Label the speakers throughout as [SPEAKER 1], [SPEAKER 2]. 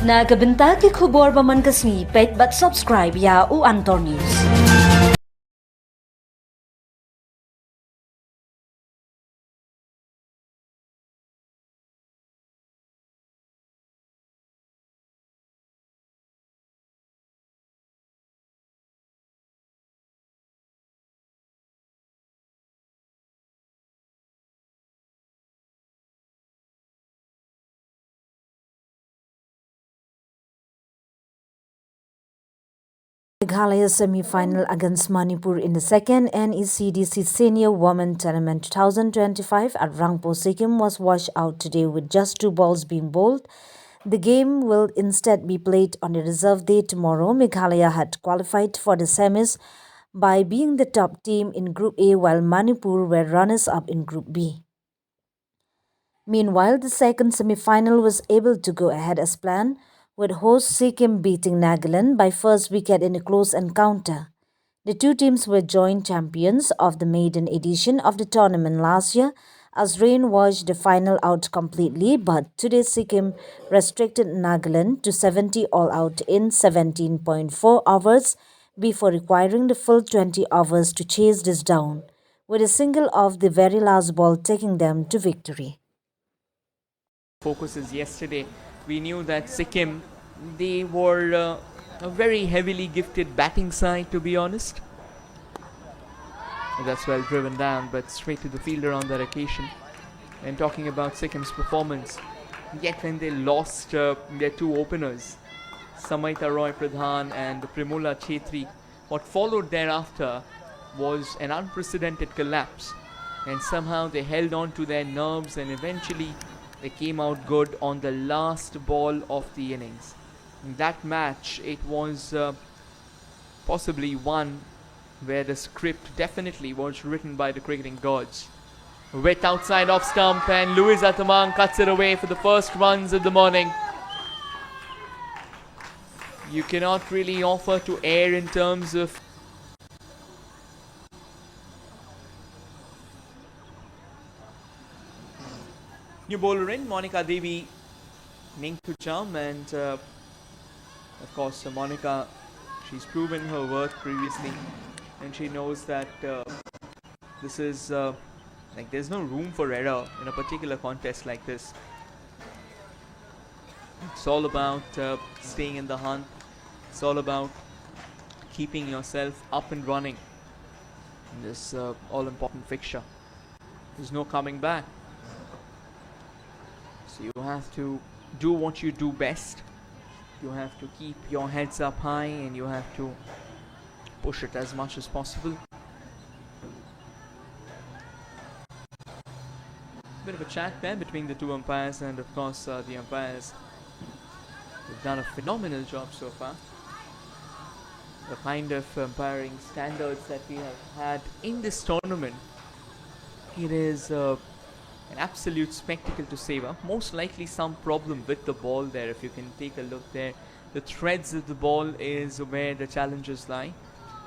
[SPEAKER 1] Nagabenta ki khubor baman kasni page but subscribe ya u Antor News. Meghalaya semi-final against Manipur in the second NECDC Senior Women Tournament 2025 at Rangpo, Sikkim was washed out today with just 2 balls being bowled. The game will instead be played on a reserve day tomorrow. Meghalaya had qualified for the semis by being the top team in Group A, while Manipur were runners-up in Group B. Meanwhile, the second semi-final was able to go ahead as planned, with host Sikkim beating Nagaland by first wicket in a close encounter. The two teams were joint champions of the maiden edition of the tournament last year, as rain washed the final out completely, but today Sikkim restricted Nagaland to 70 all out in 17.4 hours before requiring the full 20 hours to chase this down, with a single off the very last ball taking them to victory.
[SPEAKER 2] Focuses yesterday, we knew that Sikkim, they were a very heavily gifted batting side, to be honest. That's well driven down, but straight to the fielder on that occasion. And talking about Sikkim's performance, yet when they lost their two openers, Samaita Roy Pradhan and Primula Chetri, what followed thereafter was an unprecedented collapse. And somehow they held on to their nerves and eventually they came out good on the last ball of the innings. In that match, it was possibly one where the script definitely was written by the cricketing gods. Wet outside off stump and Louis Atamang cuts it away for the first runs of the morning. You cannot really offer to air in terms of new bowler in, Monica Devi, Ning to jump, and of course Monica, she's proven her worth previously and she knows that this is like there's no room for error in a particular contest like this. It's all about staying in the hunt. It's all about keeping yourself up and running in this all-important fixture. There's no coming back. So you have to do what you do best. You have to keep your heads up high and you have to push it as much as possible. Bit of a chat there between the two umpires, and of course the umpires have done a phenomenal job so far. The kind of umpiring standards that we have had in this tournament, it is an absolute spectacle to savor. Most likely some problem with the ball there. If you can take a look there, the threads of the ball is where the challenges lie.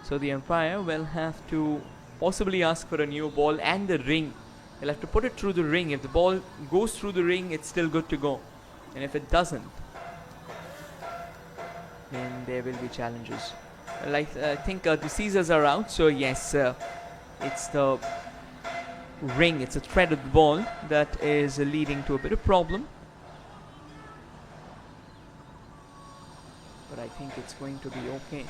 [SPEAKER 2] So the umpire will have to possibly ask for a new ball and the ring. He'll have to put it through the ring. If the ball goes through the ring, it's still good to go. And if it doesn't, then there will be challenges. Like I think the Caesars are out, so yes, it's the ring, it's a thread of the ball that is leading to a bit of problem. But I think it's going to be okay.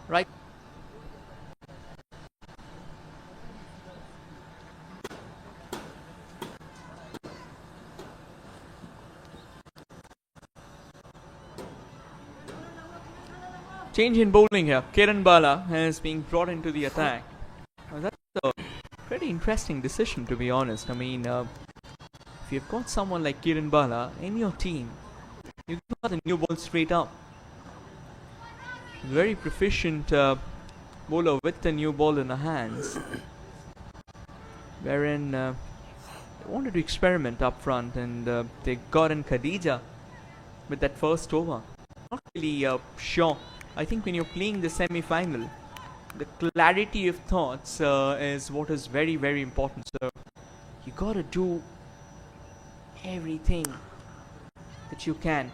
[SPEAKER 2] Right. Change in bowling here. Kiran Bala has been brought into the attack. That's a pretty interesting decision, to be honest. I mean, if you've got someone like Kiran Bala in your team, you've got a new ball straight up. Very proficient bowler with the new ball in the hands, wherein wanted to experiment up front, and they got in Khadija with that first over. Not really sure. I think when you're playing the semi-final, the clarity of thoughts is what is very, very important. So you gotta do everything that you can.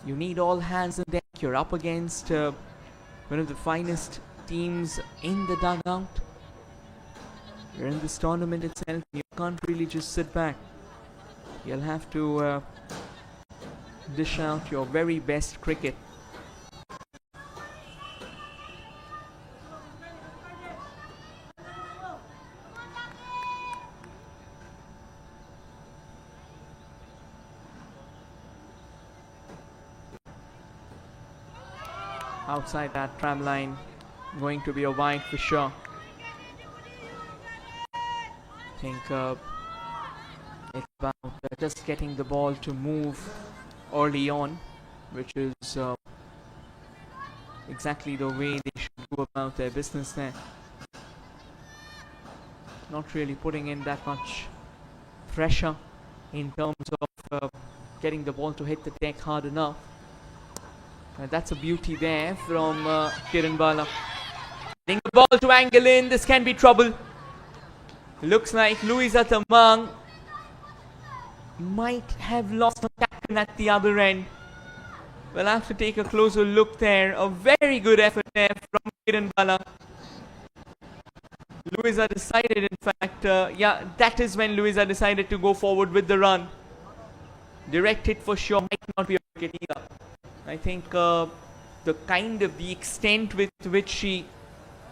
[SPEAKER 2] You need all hands on deck. You're up against one of the finest teams in the dugout. You're in this tournament itself. You can't really just sit back. You'll have to dish out your very best cricket. Outside that tram line, going to be a wide for sure. I think it's about just getting the ball to move early on, which is exactly the way they should go about their business there. Not really putting in that much pressure in terms of getting the ball to hit the deck hard enough. That's a beauty there from Kiran Bala. Getting the ball to angle in. This can be trouble. Looks like Louisa Tamang might have lost her captain at the other end. We'll have to take a closer look there. A very good effort there from Kiran Bala. Louisa decided, in fact, that is when Louisa decided to go forward with the run. Direct hit for sure might not be a wicket either. I think the extent with which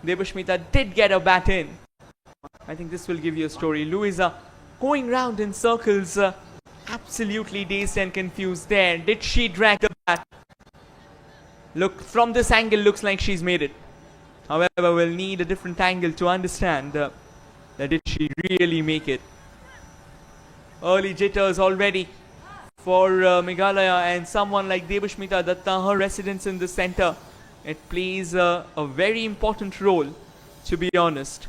[SPEAKER 2] Debashmita did get a bat in, I think this will give you a story. Louisa going round in circles, absolutely dazed and confused there. Did she drag the bat? Look, from this angle, looks like she's made it. However, we'll need a different angle to understand that did she really make it. Early jitters already for Meghalaya, and someone like Debashmita Datta, her residence in the centre, it plays a very important role, to be honest.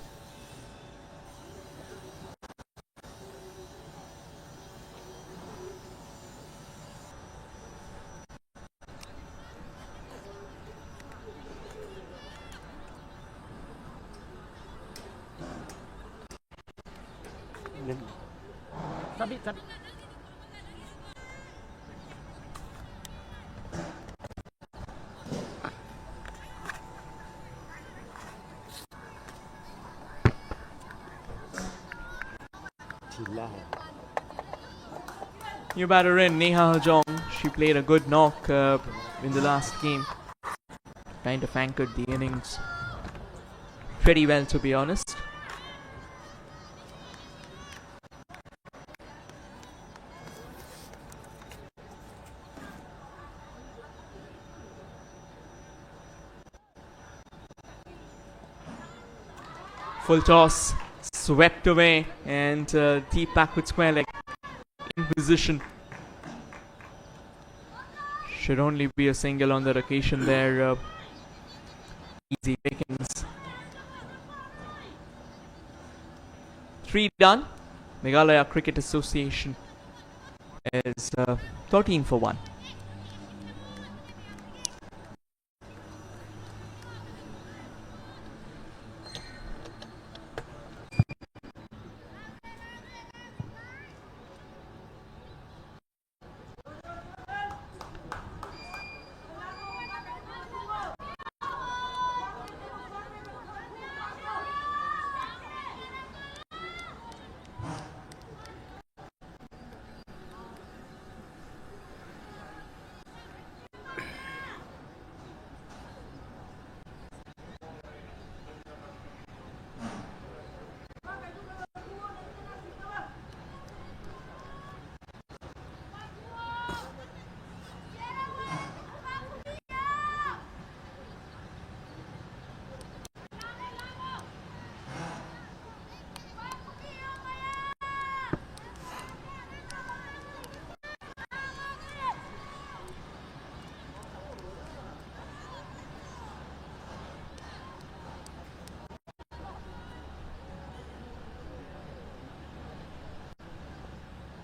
[SPEAKER 3] Sabit.
[SPEAKER 2] New batter in, Neha Hajong. She played a good knock in the last game. Kind of anchored the innings pretty well, to be honest. Full toss, swept away, and deep backward square leg in position. Should only be a single on that occasion there. Easy pickings. 3 done. Meghalaya Cricket Association is 13 for 1.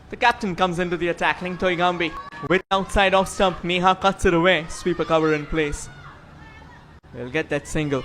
[SPEAKER 2] The captain comes into the attacking Toigambi. With outside off stump, Neha cuts it away. Sweeper cover in place. They'll get that single.